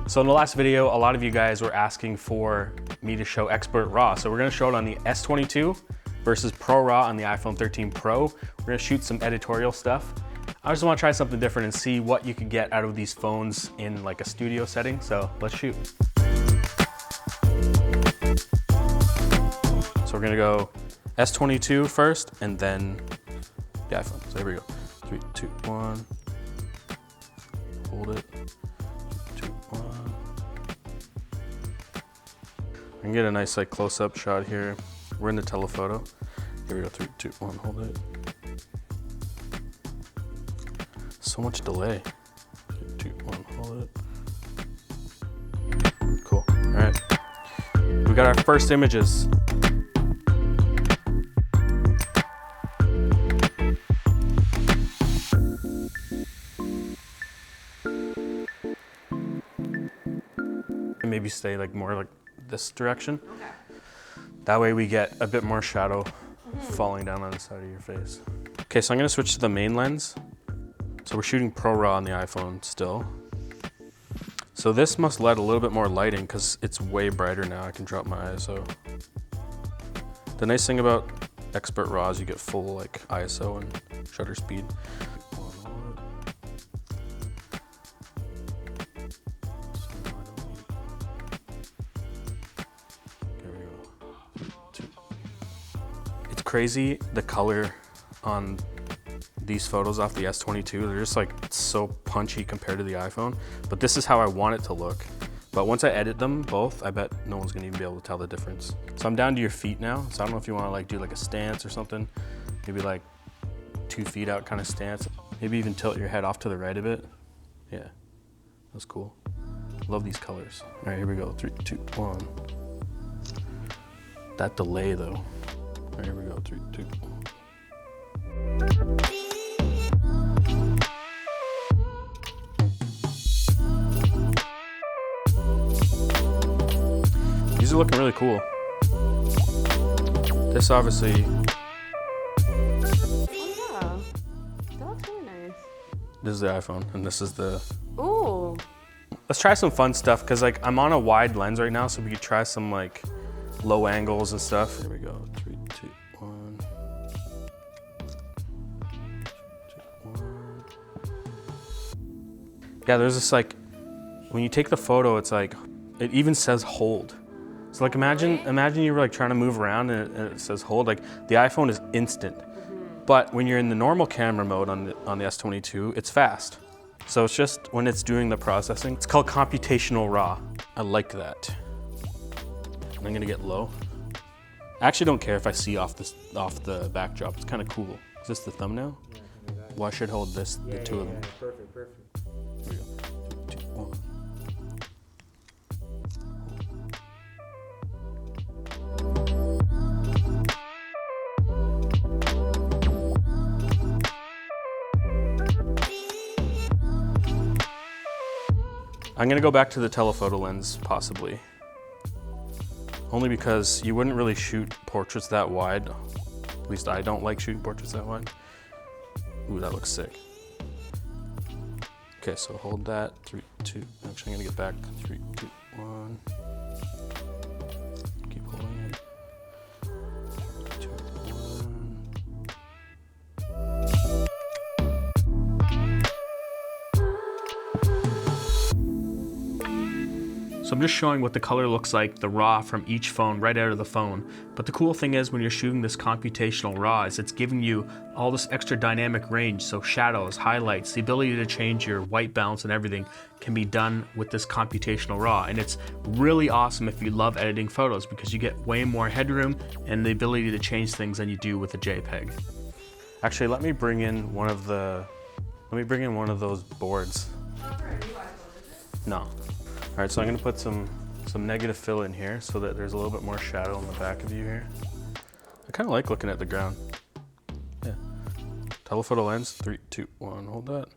So in the last video, a lot of you guys were asking for me to show expert RAW. So we're gonna show it on the S22 versus Pro RAW on the iPhone 13 Pro. We're gonna shoot some editorial stuff. I just wanna try something different and see what you could get out of these phones in like a studio setting. So let's shoot. So we're gonna go S22 first and then the iPhone. So here we go. 3, 2, 1. Hold it. 3, 2, 1. I can get a nice like close-up shot here. We're in the telephoto. Here we go. 3, 2, 1. Hold it. So much delay. 3, 2, 1. Hold it. Cool. All right. We got our first images. Maybe stay like more like this direction. Okay. That way we get a bit more shadow falling down on the side of your face. Okay, so I'm gonna switch to the main lens. So we're shooting Pro RAW on the iPhone still. So this must let a little bit more lighting because it's way brighter now. I can drop my ISO. The nice thing about expert RAW is you get full like ISO and shutter speed. Crazy the color on these photos off the S22. They're just like so punchy compared to the iPhone, but this is how I want it to look. But once I edit them both, I bet no one's gonna even be able to tell the difference. So I'm down to your feet now. So I don't know if you wanna like do like a stance or something. Maybe like 2 feet out kind of stance. Maybe even tilt your head off to the right a bit. Yeah, that's cool. Love these colors. All right, here we go. 3, 2, 1. That delay though. All right, here we go, 3, 2, 1. These are looking really cool. This obviously. Oh yeah, that looks really nice. This is the iPhone, and this is the. Ooh. Let's try some fun stuff, because like I'm on a wide lens right now, so we could try some like low angles and stuff. Here we go, 3, 2, 1. 2, 1. Yeah, there's this like, when you take the photo, it's like, it even says hold. So like imagine you were like trying to move around and it says hold. Like the iPhone is instant, but when you're in the normal camera mode on the S22, it's fast. So it's just when it's doing the processing. It's called computational RAW. I like that. I'm gonna get low. I actually don't care if I see off the backdrop. It's kind of cool. Is this the thumbnail? Yeah, well, I should hold this, the two of them. Perfect, perfect. Here we go. 3, 2, 1. I'm gonna go back to the telephoto lens, possibly. Only because you wouldn't really shoot portraits that wide. At least I don't like shooting portraits that wide. Ooh, that looks sick. Okay, so hold that. 3, 2. Actually, I'm gonna get back. 3, 2, 1. Keep holding it. 2, 1. So I'm just showing what the color looks like, the RAW from each phone right out of the phone. But the cool thing is when you're shooting this computational RAW is it's giving you all this extra dynamic range. So shadows, highlights, the ability to change your white balance and everything can be done with this computational RAW. And it's really awesome if you love editing photos because you get way more headroom and the ability to change things than you do with a JPEG. Actually, let me bring in one of those boards. No. All right, so I'm gonna put some negative fill in here so that there's a little bit more shadow on the back of you here. I kind of like looking at the ground. Yeah. Telephoto lens, 3, 2, 1, hold that.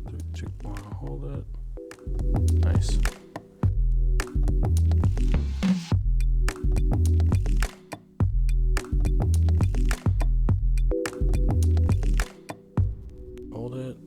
3, 2, 1, hold it. Nice. Hold it.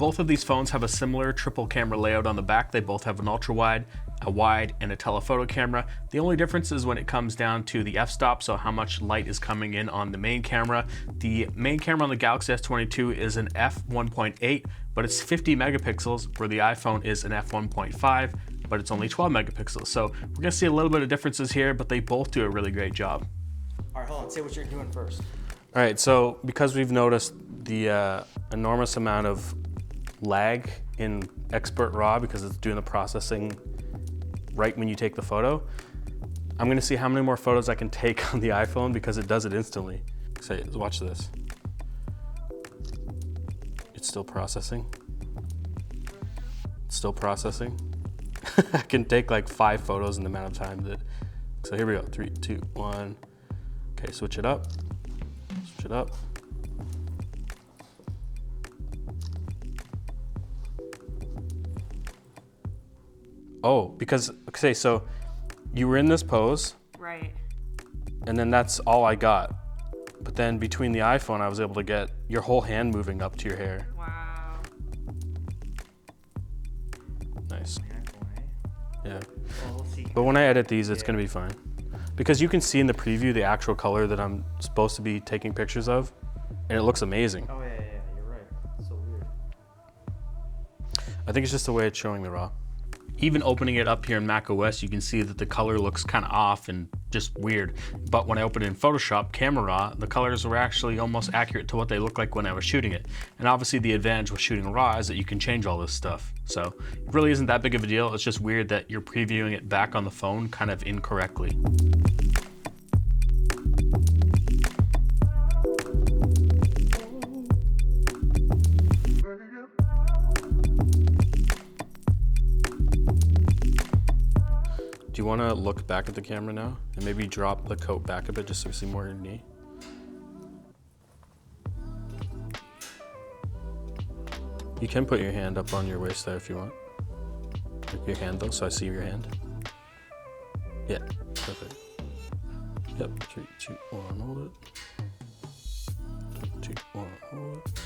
both of these phones have a similar triple camera layout on the back. They both have an ultra wide, a wide, and a telephoto camera. The only difference is when it comes down to the f-stop, so how much light is coming in on the main camera. The main camera on the Galaxy S22 is an f1.8, but it's 50 megapixels, where the iPhone is an f1.5, but it's only 12 megapixels. So we're gonna see a little bit of differences here, but they both do a really great job. All right, hold on, say what you're doing first. All right, so because we've noticed the enormous amount of lag in Expert RAW because it's doing the processing right when you take the photo, I'm gonna see how many more photos I can take on the iPhone because it does it instantly. So watch this. It's still processing. It's still processing. I can take like 5 photos in the amount of time that, so here we go, 3, 2, 1. Okay, switch it up, switch it up. Oh, because, okay, so you were in this pose. Right. And then that's all I got. But then between the iPhone, I was able to get your whole hand moving up to your hair. Wow. Nice. Yeah. Well, we'll see. But when I edit these, it's gonna be fine. Because you can see in the preview the actual color that I'm supposed to be taking pictures of, and it looks amazing. Oh yeah, you're right. It's so weird. I think it's just the way it's showing the RAW. Even opening it up here in macOS, you can see that the color looks kind of off and just weird. But when I opened it in Photoshop, Camera Raw, the colors were actually almost accurate to what they look like when I was shooting it. And obviously the advantage with shooting RAW is that you can change all this stuff. So it really isn't that big of a deal. It's just weird that you're previewing it back on the phone kind of incorrectly. Do you want to look back at the camera now and maybe drop the coat back a bit just so we see more of your knee? You can put your hand up on your waist there if you want. Like your hand though, so I see your hand. Yeah, perfect. Yep, 3, 2, 1, hold it. 3, 2, 1, hold it.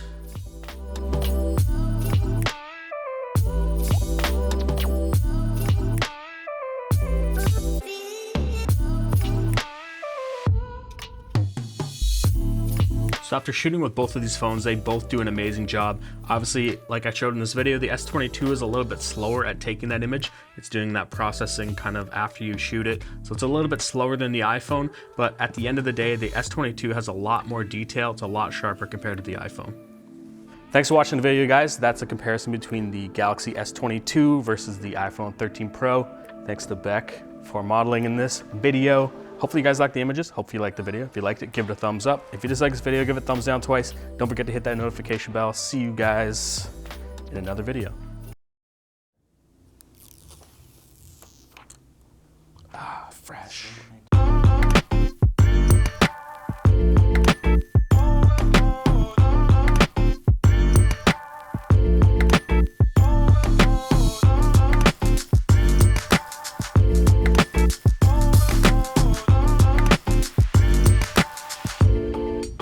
So after shooting with both of these phones, they both do an amazing job. Obviously, like I showed in this video, the S22 is a little bit slower at taking that image. It's doing that processing kind of after you shoot it. So it's a little bit slower than the iPhone, but at the end of the day, the S22 has a lot more detail. It's a lot sharper compared to the iPhone. Thanks for watching the video, guys. That's a comparison between the Galaxy S22 versus the iPhone 13 Pro. Thanks to Beck for modeling in this video. Hopefully you guys liked the images. Hopefully you liked the video. If you liked it, give it a thumbs up. If you dislike this video, give it a thumbs down twice. Don't forget to hit that notification bell. See you guys in another video. Ah, fresh.